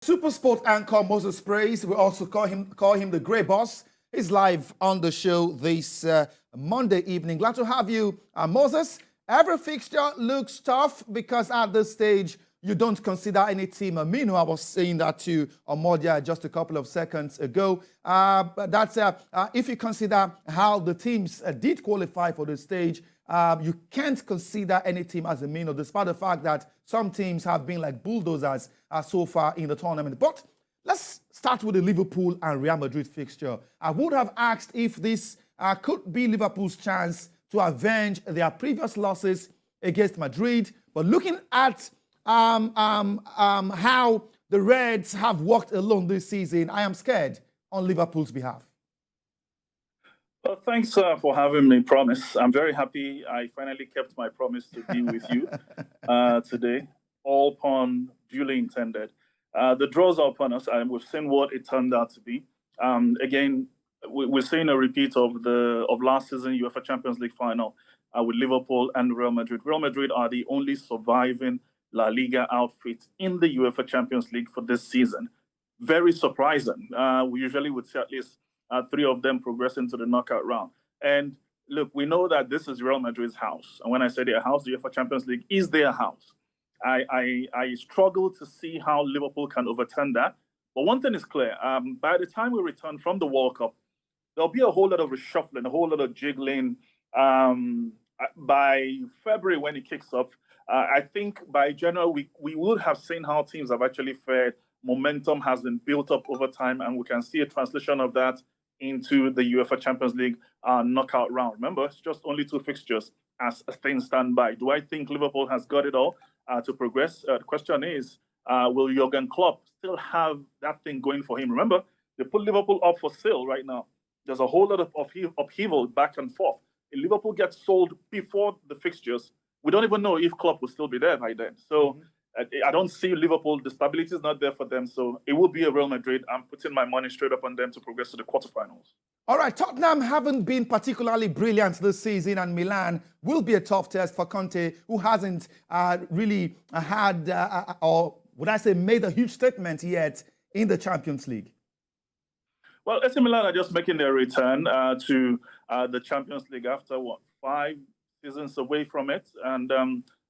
Supersport anchor Moses Praise. We also call him the Grey Boss. He's live on the show this Monday evening. Glad to have you, Moses. Every fixture looks tough because at this stage you don't consider any team a minnow. I was saying that to Omodia just a couple of seconds ago. But that's if you consider how the teams did qualify for the stage. You can't consider any team as a minnow, despite the fact that some teams have been like bulldozers so far in the tournament. But let's start with the Liverpool and Real Madrid fixture. I would have asked if this could be Liverpool's chance to avenge their previous losses against Madrid. But looking at how the Reds have walked alone this season, I am scared on Liverpool's behalf. Well, thanks for having me, Promise. I'm very happy I finally kept my promise to be with you today, all pun duly intended. The draws are upon us, and we've seen what it turned out to be. Again, we're seeing a repeat of last season UEFA Champions League final with Liverpool and Real Madrid. Real Madrid are the only surviving La Liga outfit in the UEFA Champions League for this season. Very surprising. We usually would see at least three of them progressing to the knockout round. And look, we know that this is Real Madrid's house. And when I say their house, the UEFA Champions League is their house. I struggle to see how Liverpool can overturn that. But one thing is clear. By the time we return from the World Cup, there'll be a whole lot of reshuffling, a whole lot of jiggling. By February, when it kicks off, I think by January, we would have seen how teams have actually fared. Momentum has been built up over time, and we can see a translation of that into the UEFA Champions League knockout round. Remember, it's just only two fixtures as things stand by. Do I think Liverpool has got it all to progress? The question is, will Jurgen Klopp still have that thing going for him? Remember, they put Liverpool up for sale right now. There's a whole lot of upheaval back and forth. If Liverpool gets sold before the fixtures, we don't even know if Klopp will still be there by then. So I don't see Liverpool. The stability is not there for them. So it will be a Real Madrid. I'm putting my money straight up on them to progress to the quarterfinals. All right, Tottenham haven't been particularly brilliant this season, and Milan will be a tough test for Conte, who hasn't really had, or would I say, made a huge statement yet in the Champions League. Well, AC Milan are just making their return to the Champions League after, 5 seasons away from it. And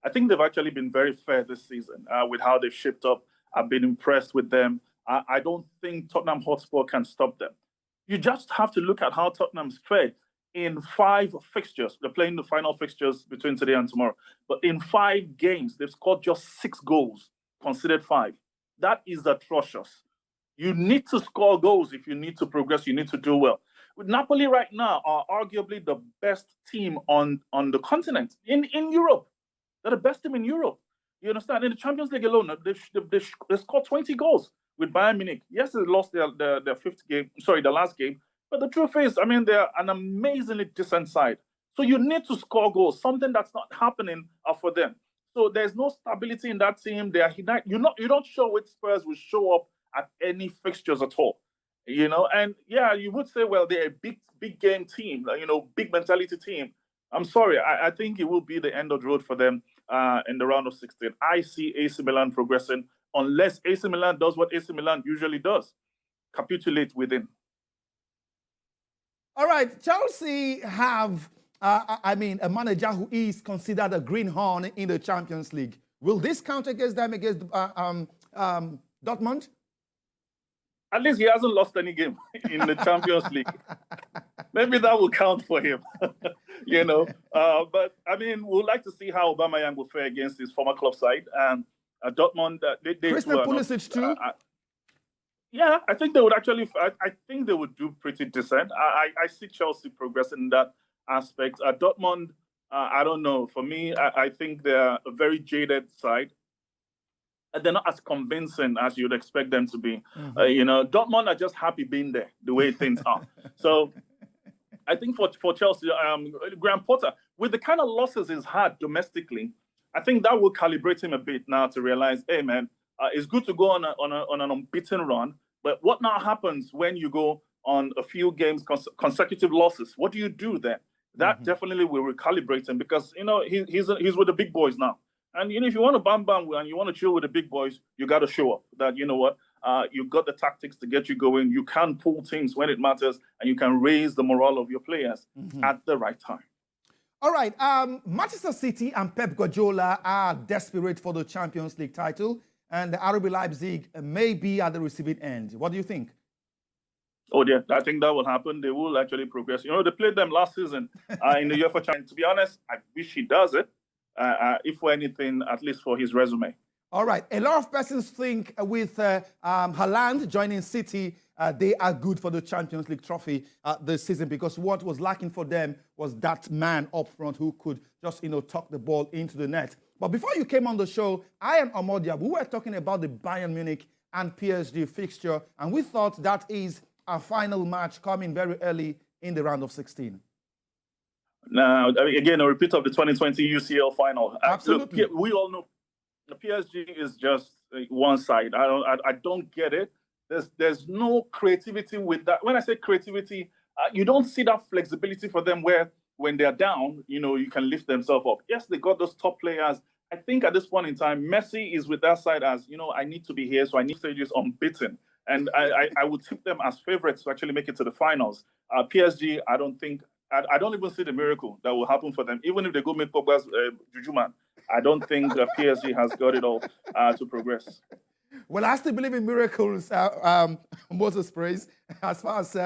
I think they've actually been very fair this season with how they've shaped up. I've been impressed with them. I don't think Tottenham Hotspur can stop them. You just have to look at how Tottenham's fared in 5 fixtures. They're playing the final fixtures between today and tomorrow. But in 5 games, they've scored just 6 goals, conceded 5. That is atrocious. You need to score goals if you need to progress. You need to do well. With Napoli right now are arguably the best team on the continent, in Europe. They're the best team in Europe. You understand? In the Champions League alone, they scored 20 goals with Bayern Munich. Yes, they lost their the last game. But the truth is, I mean, they're an amazingly decent side. So you need to score goals, something that's not happening for them. So there's no stability in that team. You don't show which Spurs will show up at any fixtures at all. You know, and yeah, you would say, well, they're a big game team, big mentality team. I'm sorry, I think it will be the end of the road for them in the round of 16. I see AC Milan progressing unless AC Milan does what AC Milan usually does, capitulate within. All right, Chelsea have, a manager who is considered a greenhorn in the Champions League. Will this count against them, against Dortmund? At least he hasn't lost any game in the Champions League. Maybe that will count for him, But, I mean, we'd like to see how Aubameyang will fare against his former club side. And Dortmund, Christian Pulisic too? Yeah, I think they would actually, I think they would do pretty decent. I see Chelsea progressing in that aspect. Dortmund, I don't know. For me, I think they're a very jaded side. They're not as convincing as you'd expect them to be. Dortmund are just happy being there, the way things are. So I think for Chelsea, Graham Potter, with the kind of losses he's had domestically, I think that will calibrate him a bit now to realize, hey, man, it's good to go on an unbeaten run, but what now happens when you go on a few games, consecutive losses? What do you do then? That definitely will recalibrate him because, he's with the big boys now. And if you want to bam and you want to chill with the big boys, you got to show up that, You've got the tactics to get you going. You can pull teams when it matters, and you can raise the morale of your players at the right time. All right. Manchester City and Pep Guardiola are desperate for the Champions League title, and the RB Leipzig may be at the receiving end. What do you think? Oh, yeah, I think that will happen. They will actually progress. You know, they played them last season in the UEFA Champions. To be honest, I wish he does it, if for anything, at least for his resume. All right. A lot of persons think with Haaland joining City, they are good for the Champions League trophy this season, because what was lacking for them was that man up front who could just, tuck the ball into the net. But before you came on the show, I and Amodia, we were talking about the Bayern Munich and PSG fixture, and we thought that is a final match coming very early in the round of 16. Now, again, a repeat of the 2020 UCL final. Absolutely. Look, we all know the PSG is just one side. I don't get it. There's no creativity with that. When I say creativity, you don't see that flexibility for them where when they're down, you can lift themselves up. Yes, they got those top players. I think at this point in time, Messi is with that side as, I need to be here, so I need stages unbeaten. And I would tip them as favorites to actually make it to the finals. PSG, I don't even see the miracle that will happen for them. Even if they go make Pogba's juju man, I don't think PSG has got it all to progress. Well, I still believe in miracles, Moses Praise. As far as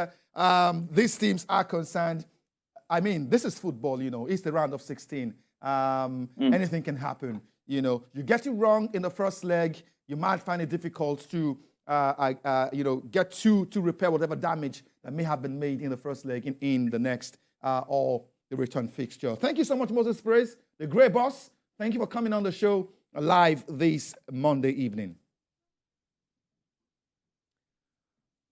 these teams are concerned, I mean, this is football, it's the round of 16. Anything can happen. You get it wrong in the first leg, you might find it difficult to get to repair whatever damage that may have been made in the first leg in the next or the return fixture. Thank you so much, Moses Praise, the great boss. Thank you for coming on the show live this Monday evening.